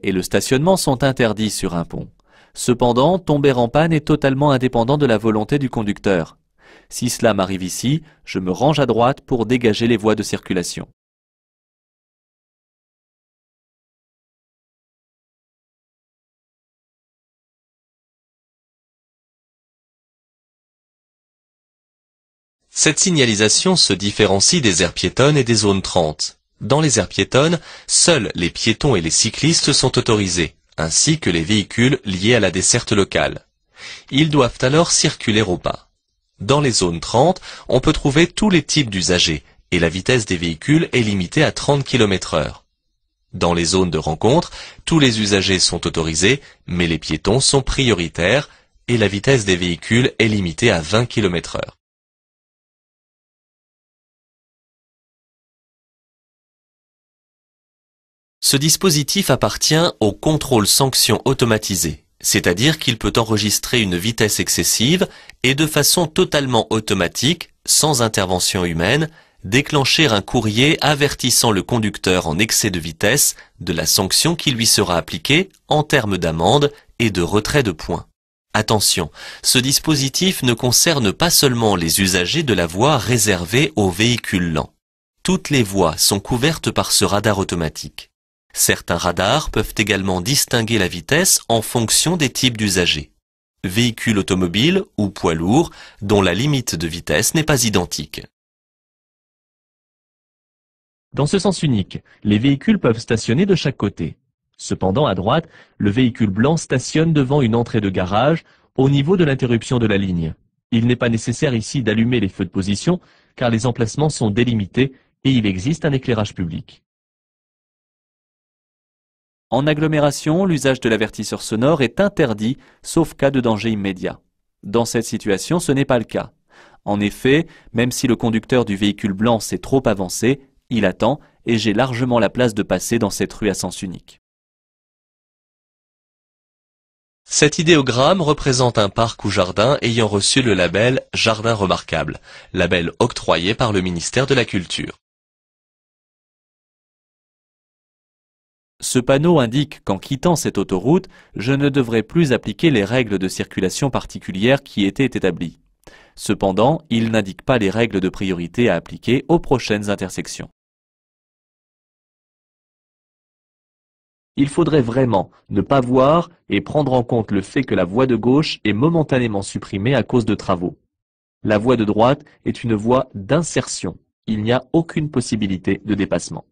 et le stationnement sont interdits sur un pont. Cependant, tomber en panne est totalement indépendant de la volonté du conducteur. Si cela m'arrive ici, je me range à droite pour dégager les voies de circulation. Cette signalisation se différencie des aires piétonnes et des zones 30. Dans les aires piétonnes, seuls les piétons et les cyclistes sont autorisés, ainsi que les véhicules liés à la desserte locale. Ils doivent alors circuler au pas. Dans les zones 30, on peut trouver tous les types d'usagers, et la vitesse des véhicules est limitée à 30 km/h. Dans les zones de rencontre, tous les usagers sont autorisés, mais les piétons sont prioritaires, et la vitesse des véhicules est limitée à 20 km/h. Ce dispositif appartient au contrôle sanction automatisé, c'est-à-dire qu'il peut enregistrer une vitesse excessive et de façon totalement automatique, sans intervention humaine, déclencher un courrier avertissant le conducteur en excès de vitesse de la sanction qui lui sera appliquée en termes d'amende et de retrait de points. Attention, ce dispositif ne concerne pas seulement les usagers de la voie réservée aux véhicules lents. Toutes les voies sont couvertes par ce radar automatique. Certains radars peuvent également distinguer la vitesse en fonction des types d'usagers. Véhicules automobiles ou poids lourds dont la limite de vitesse n'est pas identique. Dans ce sens unique, les véhicules peuvent stationner de chaque côté. Cependant, à droite, le véhicule blanc stationne devant une entrée de garage au niveau de l'interruption de la ligne. Il n'est pas nécessaire ici d'allumer les feux de position car les emplacements sont délimités et il existe un éclairage public. En agglomération, l'usage de l'avertisseur sonore est interdit, sauf cas de danger immédiat. Dans cette situation, ce n'est pas le cas. En effet, même si le conducteur du véhicule blanc s'est trop avancé, il attend et j'ai largement la place de passer dans cette rue à sens unique. Cet idéogramme représente un parc ou jardin ayant reçu le label « Jardin remarquable », label octroyé par le ministère de la Culture. Ce panneau indique qu'en quittant cette autoroute, je ne devrais plus appliquer les règles de circulation particulières qui étaient établies. Cependant, il n'indique pas les règles de priorité à appliquer aux prochaines intersections. Il faudrait vraiment ne pas voir et prendre en compte le fait que la voie de gauche est momentanément supprimée à cause de travaux. La voie de droite est une voie d'insertion. Il n'y a aucune possibilité de dépassement.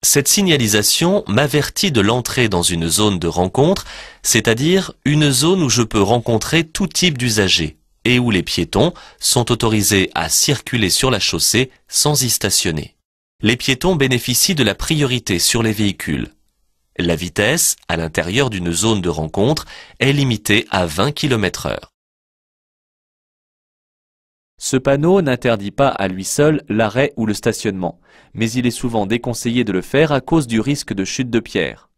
Cette signalisation m'avertit de l'entrée dans une zone de rencontre, c'est-à-dire une zone où je peux rencontrer tout type d'usagers et où les piétons sont autorisés à circuler sur la chaussée sans y stationner. Les piétons bénéficient de la priorité sur les véhicules. La vitesse, à l'intérieur d'une zone de rencontre, est limitée à 20 km/h. Ce panneau n'interdit pas à lui seul l'arrêt ou le stationnement, mais il est souvent déconseillé de le faire à cause du risque de chute de pierre.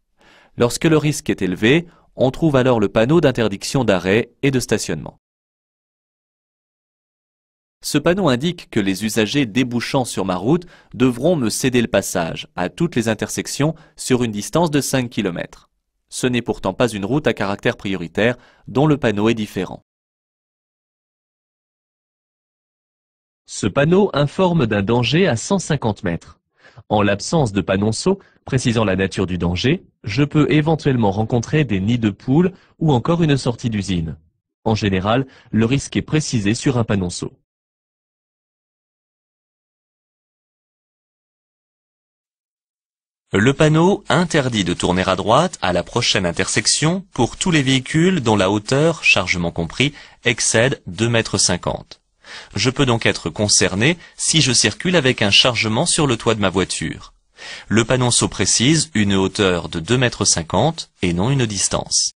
Lorsque le risque est élevé, on trouve alors le panneau d'interdiction d'arrêt et de stationnement. Ce panneau indique que les usagers débouchant sur ma route devront me céder le passage à toutes les intersections sur une distance de 5 km. Ce n'est pourtant pas une route à caractère prioritaire dont le panneau est différent. Ce panneau informe d'un danger à 150 mètres. En l'absence de panonceau précisant la nature du danger, je peux éventuellement rencontrer des nids de poules ou encore une sortie d'usine. En général, le risque est précisé sur un panonceau. Le panneau interdit de tourner à droite à la prochaine intersection pour tous les véhicules dont la hauteur, chargement compris, excède 2,50 m. Je peux donc être concerné si je circule avec un chargement sur le toit de ma voiture. Le panonceau précise une hauteur de 2,50 m et non une distance.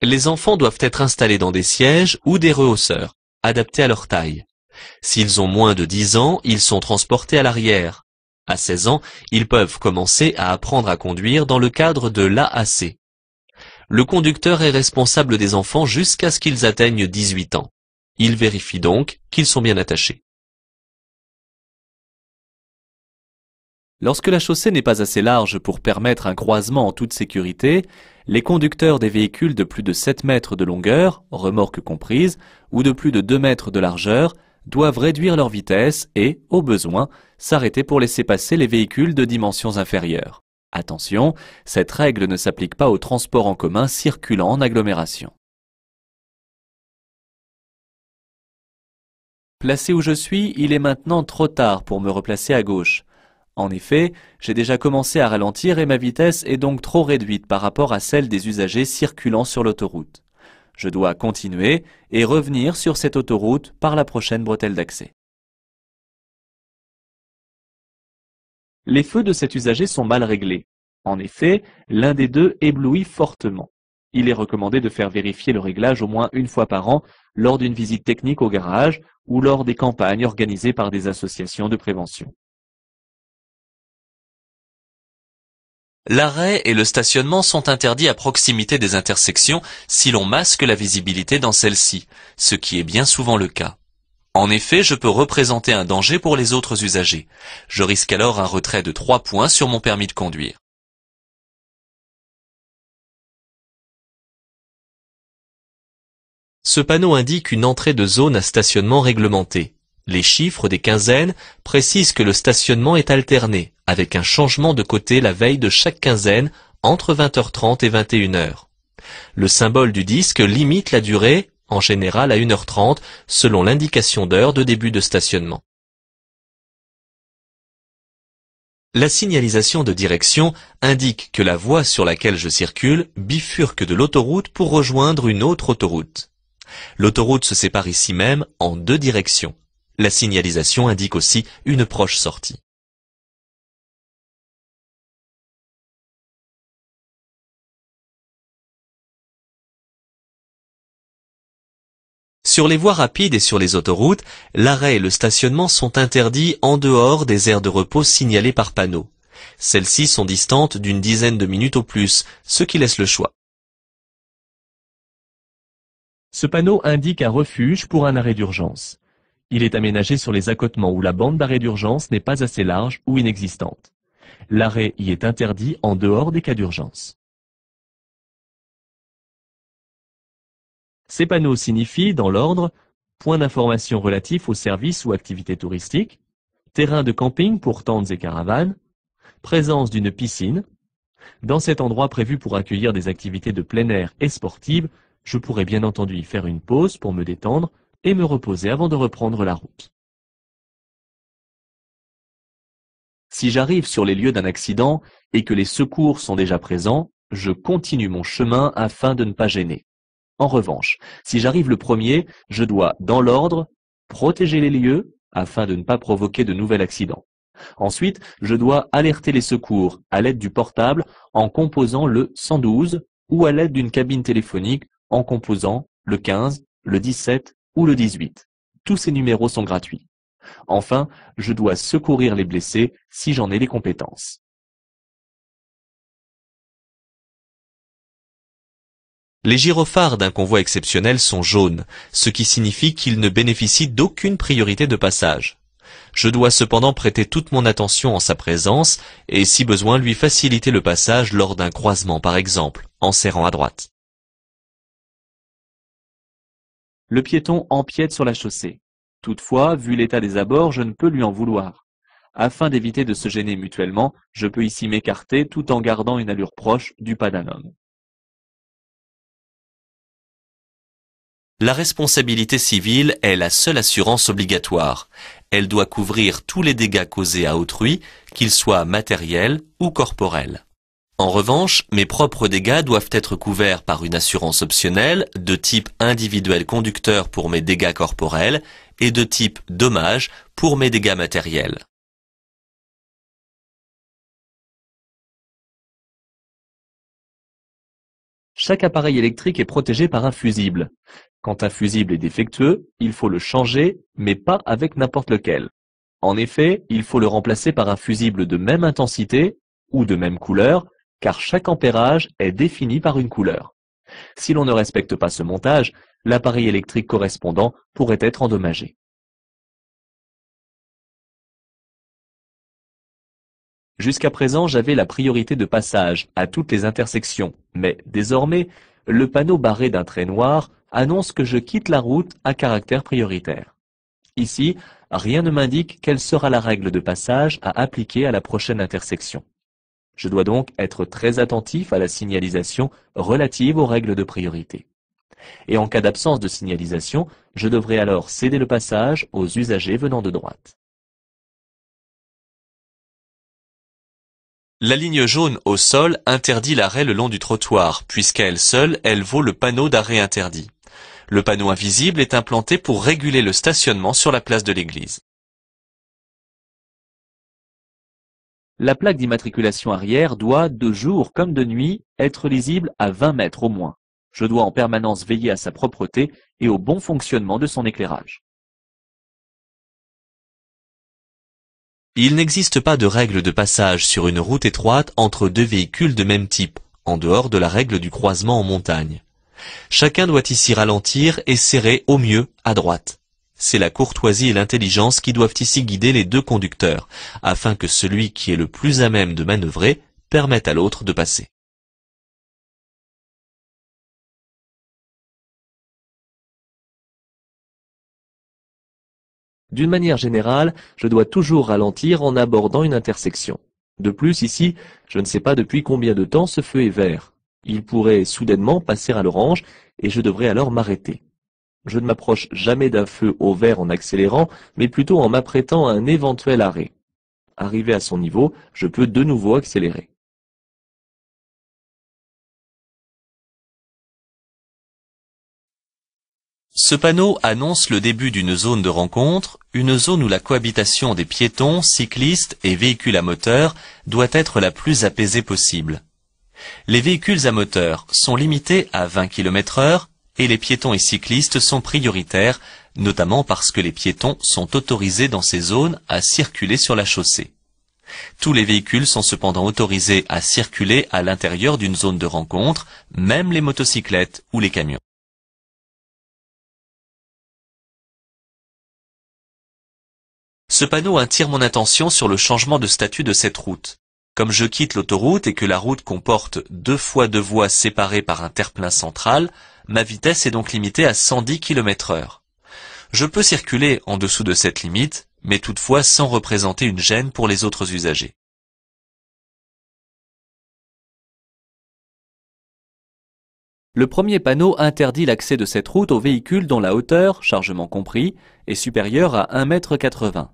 Les enfants doivent être installés dans des sièges ou des rehausseurs, adaptés à leur taille. S'ils ont moins de 10 ans, ils sont transportés à l'arrière. À 16 ans, ils peuvent commencer à apprendre à conduire dans le cadre de l'AAC. Le conducteur est responsable des enfants jusqu'à ce qu'ils atteignent 18 ans. Il vérifie donc qu'ils sont bien attachés. Lorsque la chaussée n'est pas assez large pour permettre un croisement en toute sécurité, les conducteurs des véhicules de plus de 7 mètres de longueur, remorques comprises, ou de plus de 2 mètres de largeur, doivent réduire leur vitesse et, au besoin, s'arrêter pour laisser passer les véhicules de dimensions inférieures. Attention, cette règle ne s'applique pas aux transports en commun circulant en agglomération. Placé où je suis, il est maintenant trop tard pour me replacer à gauche. En effet, j'ai déjà commencé à ralentir et ma vitesse est donc trop réduite par rapport à celle des usagers circulant sur l'autoroute. Je dois continuer et revenir sur cette autoroute par la prochaine bretelle d'accès. Les feux de cet usager sont mal réglés. En effet, l'un des deux éblouit fortement. Il est recommandé de faire vérifier le réglage au moins une fois par an lors d'une visite technique au garage ou lors des campagnes organisées par des associations de prévention. L'arrêt et le stationnement sont interdits à proximité des intersections si l'on masque la visibilité dans celles-ci, ce qui est bien souvent le cas. En effet, je peux représenter un danger pour les autres usagers. Je risque alors un retrait de 3 points sur mon permis de conduire. Ce panneau indique une entrée de zone à stationnement réglementé. Les chiffres des quinzaines précisent que le stationnement est alterné, avec un changement de côté la veille de chaque quinzaine entre 20h30 et 21h. Le symbole du disque limite la durée, en général à 1h30, selon l'indication d'heure de début de stationnement. La signalisation de direction indique que la voie sur laquelle je circule bifurque de l'autoroute pour rejoindre une autre autoroute. L'autoroute se sépare ici même en 2 directions. La signalisation indique aussi une proche sortie. Sur les voies rapides et sur les autoroutes, l'arrêt et le stationnement sont interdits en dehors des aires de repos signalées par panneau. Celles-ci sont distantes d'une dizaine de minutes au plus, ce qui laisse le choix. Ce panneau indique un refuge pour un arrêt d'urgence. Il est aménagé sur les accotements où la bande d'arrêt d'urgence n'est pas assez large ou inexistante. L'arrêt y est interdit en dehors des cas d'urgence. Ces panneaux signifient, dans l'ordre, point d'information relatif aux services ou activités touristiques, terrain de camping pour tentes et caravanes, présence d'une piscine. Dans cet endroit prévu pour accueillir des activités de plein air et sportives, je pourrais bien entendu y faire une pause pour me détendre et me reposer avant de reprendre la route. Si j'arrive sur les lieux d'un accident et que les secours sont déjà présents, je continue mon chemin afin de ne pas gêner. En revanche, si j'arrive le premier, je dois, dans l'ordre, protéger les lieux afin de ne pas provoquer de nouvel accident. Ensuite, je dois alerter les secours à l'aide du portable en composant le 112 ou à l'aide d'une cabine téléphonique en composant le 15, le 17 ou le 18. Tous ces numéros sont gratuits. Enfin, je dois secourir les blessés si j'en ai les compétences. Les gyrophares d'un convoi exceptionnel sont jaunes, ce qui signifie qu'ils ne bénéficient d'aucune priorité de passage. Je dois cependant prêter toute mon attention en sa présence et, si besoin, lui faciliter le passage lors d'un croisement par exemple, en serrant à droite. Le piéton empiète sur la chaussée. Toutefois, vu l'état des abords, je ne peux lui en vouloir. Afin d'éviter de se gêner mutuellement, je peux ici m'écarter tout en gardant une allure proche du pas d'un homme. La responsabilité civile est la seule assurance obligatoire. Elle doit couvrir tous les dégâts causés à autrui, qu'ils soient matériels ou corporels. En revanche, mes propres dégâts doivent être couverts par une assurance optionnelle de type individuel conducteur pour mes dégâts corporels et de type dommage pour mes dégâts matériels. Chaque appareil électrique est protégé par un fusible. Quand un fusible est défectueux, il faut le changer, mais pas avec n'importe lequel. En effet, il faut le remplacer par un fusible de même intensité ou de même couleur, car chaque ampérage est défini par une couleur. Si l'on ne respecte pas ce montage, l'appareil électrique correspondant pourrait être endommagé. Jusqu'à présent, j'avais la priorité de passage à toutes les intersections, mais désormais, le panneau barré d'un trait noir annonce que je quitte la route à caractère prioritaire. Ici, rien ne m'indique quelle sera la règle de passage à appliquer à la prochaine intersection. Je dois donc être très attentif à la signalisation relative aux règles de priorité. Et en cas d'absence de signalisation, je devrais alors céder le passage aux usagers venant de droite. La ligne jaune au sol interdit l'arrêt le long du trottoir, puisqu'à elle seule, elle vaut le panneau d'arrêt interdit. Le panneau invisible est implanté pour réguler le stationnement sur la place de l'église. La plaque d'immatriculation arrière doit, de jour comme de nuit, être lisible à 20 mètres au moins. Je dois en permanence veiller à sa propreté et au bon fonctionnement de son éclairage. Il n'existe pas de règle de passage sur une route étroite entre deux véhicules de même type, en dehors de la règle du croisement en montagne. Chacun doit ici ralentir et serrer au mieux à droite. C'est la courtoisie et l'intelligence qui doivent ici guider les deux conducteurs, afin que celui qui est le plus à même de manœuvrer permette à l'autre de passer. D'une manière générale, je dois toujours ralentir en abordant une intersection. De plus, ici, je ne sais pas depuis combien de temps ce feu est vert. Il pourrait soudainement passer à l'orange et je devrais alors m'arrêter. Je ne m'approche jamais d'un feu au vert en accélérant, mais plutôt en m'apprêtant à un éventuel arrêt. Arrivé à son niveau, je peux de nouveau accélérer. Ce panneau annonce le début d'une zone de rencontre, une zone où la cohabitation des piétons, cyclistes et véhicules à moteur doit être la plus apaisée possible. Les véhicules à moteur sont limités à 20 km/h et les piétons et cyclistes sont prioritaires, notamment parce que les piétons sont autorisés dans ces zones à circuler sur la chaussée. Tous les véhicules sont cependant autorisés à circuler à l'intérieur d'une zone de rencontre, même les motocyclettes ou les camions. Ce panneau attire mon attention sur le changement de statut de cette route. Comme je quitte l'autoroute et que la route comporte 2 fois 2 voies séparées par un terre-plein central, ma vitesse est donc limitée à 110 km/h. Je peux circuler en dessous de cette limite, mais toutefois sans représenter une gêne pour les autres usagers. Le premier panneau interdit l'accès de cette route aux véhicules dont la hauteur, chargement compris, est supérieure à 1,80 m.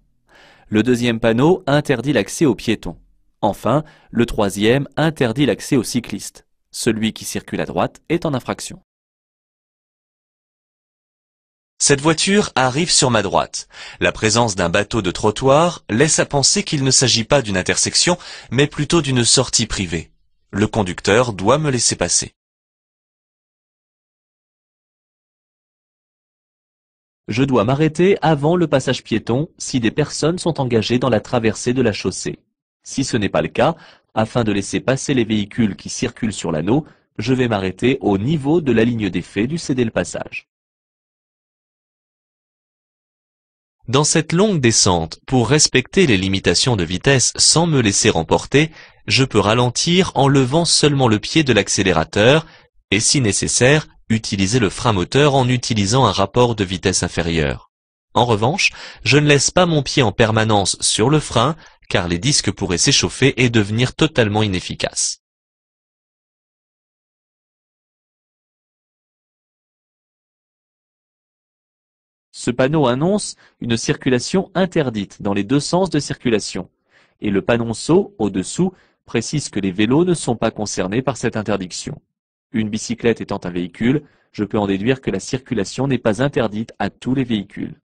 Le deuxième panneau interdit l'accès aux piétons. Enfin, le troisième interdit l'accès aux cyclistes. Celui qui circule à droite est en infraction. Cette voiture arrive sur ma droite. La présence d'un bateau de trottoir laisse à penser qu'il ne s'agit pas d'une intersection, mais plutôt d'une sortie privée. Le conducteur doit me laisser passer. Je dois m'arrêter avant le passage piéton si des personnes sont engagées dans la traversée de la chaussée. Si ce n'est pas le cas, afin de laisser passer les véhicules qui circulent sur l'anneau, je vais m'arrêter au niveau de la ligne d'effet du céder-le-passage. Dans cette longue descente, pour respecter les limitations de vitesse sans me laisser emporter, je peux ralentir en levant seulement le pied de l'accélérateur et, si nécessaire, utiliser le frein moteur en utilisant un rapport de vitesse inférieur. En revanche, je ne laisse pas mon pied en permanence sur le frein, car les disques pourraient s'échauffer et devenir totalement inefficaces. Ce panneau annonce une circulation interdite dans les deux sens de circulation, et le panonceau au-dessous précise que les vélos ne sont pas concernés par cette interdiction. Une bicyclette étant un véhicule, je peux en déduire que la circulation n'est pas interdite à tous les véhicules.